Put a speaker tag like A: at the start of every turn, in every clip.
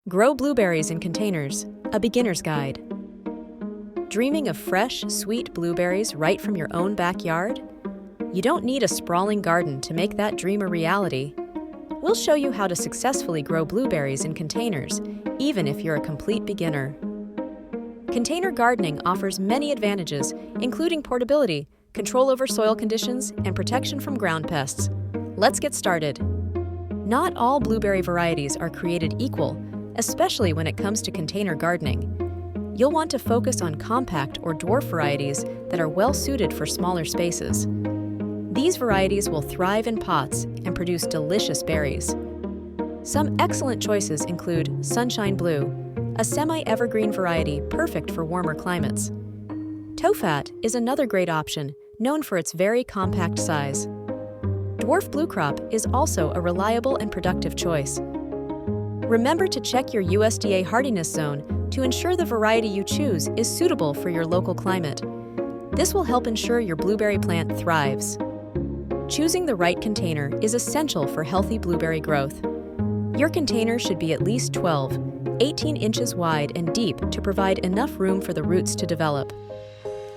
A: Grow blueberries in containers, a beginner's guide. Dreaming of fresh, sweet blueberries right from your own backyard? You don't need a sprawling garden to make that dream a reality. We'll show you how to successfully grow blueberries in containers, even if you're a complete beginner. Container gardening offers many advantages, including portability, control over soil conditions, and protection from ground pests. Let's get started. Not all blueberry varieties are created equal, especially when it comes to container gardening. You'll want to focus on compact or dwarf varieties that are well suited for smaller spaces. These varieties will thrive in pots and produce delicious berries. Some excellent choices include Sunshine Blue, a semi-evergreen variety perfect for warmer climates. Tofat is another great option, known for its very compact size. Dwarf Blue Crop is also a reliable and productive choice. Remember to check your USDA hardiness zone to ensure the variety you choose is suitable for your local climate. This will help ensure your blueberry plant thrives. Choosing the right container is essential for healthy blueberry growth. Your container should be at least 18 inches wide and deep to provide enough room for the roots to develop.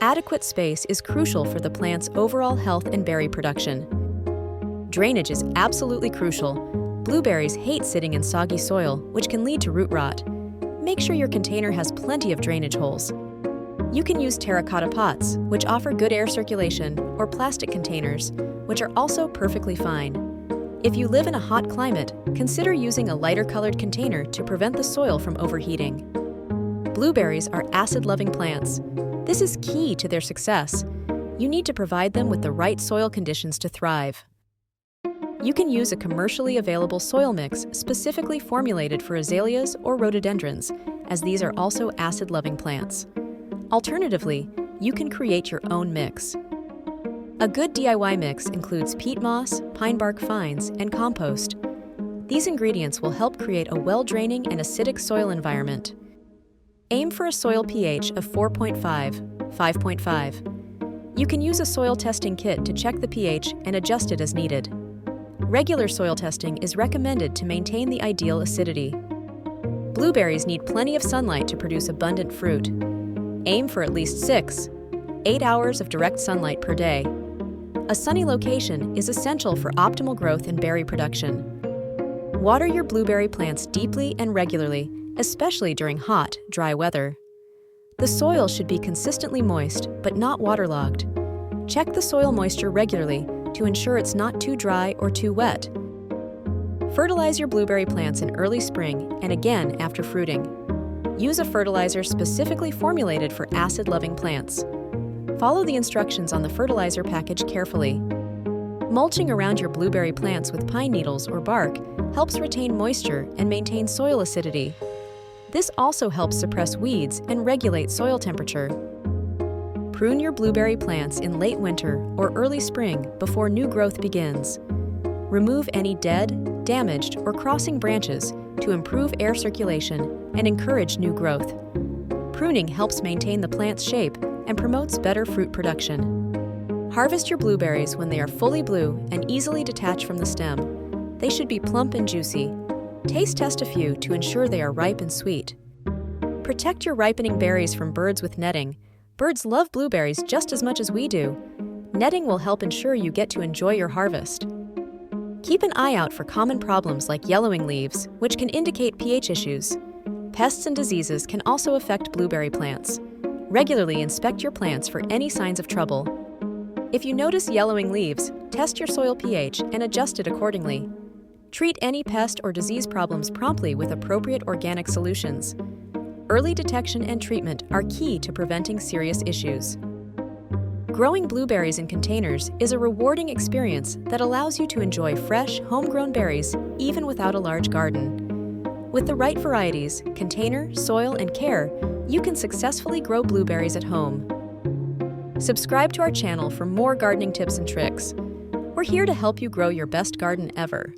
A: Adequate space is crucial for the plant's overall health and berry production. Drainage is absolutely crucial. Blueberries hate sitting in soggy soil, which can lead to root rot. Make sure your container has plenty of drainage holes. You can use terracotta pots, which offer good air circulation, or plastic containers, which are also perfectly fine. If you live in a hot climate, consider using a lighter-colored container to prevent the soil from overheating. Blueberries are acid-loving plants. This is key to their success. You need to provide them with the right soil conditions to thrive. You can use a commercially available soil mix specifically formulated for azaleas or rhododendrons, as these are also acid-loving plants. Alternatively, you can create your own mix. A good DIY mix includes peat moss, pine bark fines, and compost. These ingredients will help create a well-draining and acidic soil environment. Aim for a soil pH of 5.5. You can use a soil testing kit to check the pH and adjust it as needed. Regular soil testing is recommended to maintain the ideal acidity. Blueberries need plenty of sunlight to produce abundant fruit. Aim for at least 8 hours of direct sunlight per day. A sunny location is essential for optimal growth and berry production. Water your blueberry plants deeply and regularly, especially during hot, dry weather. The soil should be consistently moist, but not waterlogged. Check the soil moisture regularly to ensure it's not too dry or too wet. Fertilize your blueberry plants in early spring and again after fruiting. Use a fertilizer specifically formulated for acid-loving plants. Follow the instructions on the fertilizer package carefully. Mulching around your blueberry plants with pine needles or bark helps retain moisture and maintain soil acidity. This also helps suppress weeds and regulate soil temperature. Prune your blueberry plants in late winter or early spring before new growth begins. Remove any dead, damaged, or crossing branches to improve air circulation and encourage new growth. Pruning helps maintain the plant's shape and promotes better fruit production. Harvest your blueberries when they are fully blue and easily detach from the stem. They should be plump and juicy. Taste test a few to ensure they are ripe and sweet. Protect your ripening berries from birds with netting. Birds love blueberries just as much as we do. Netting will help ensure you get to enjoy your harvest. Keep an eye out for common problems like yellowing leaves, which can indicate pH issues. Pests and diseases can also affect blueberry plants. Regularly inspect your plants for any signs of trouble. If you notice yellowing leaves, test your soil pH and adjust it accordingly. Treat any pest or disease problems promptly with appropriate organic solutions. Early detection and treatment are key to preventing serious issues. Growing blueberries in containers is a rewarding experience that allows you to enjoy fresh, homegrown berries even without a large garden. With the right varieties, container, soil, and care, you can successfully grow blueberries at home. Subscribe to our channel for more gardening tips and tricks. We're here to help you grow your best garden ever.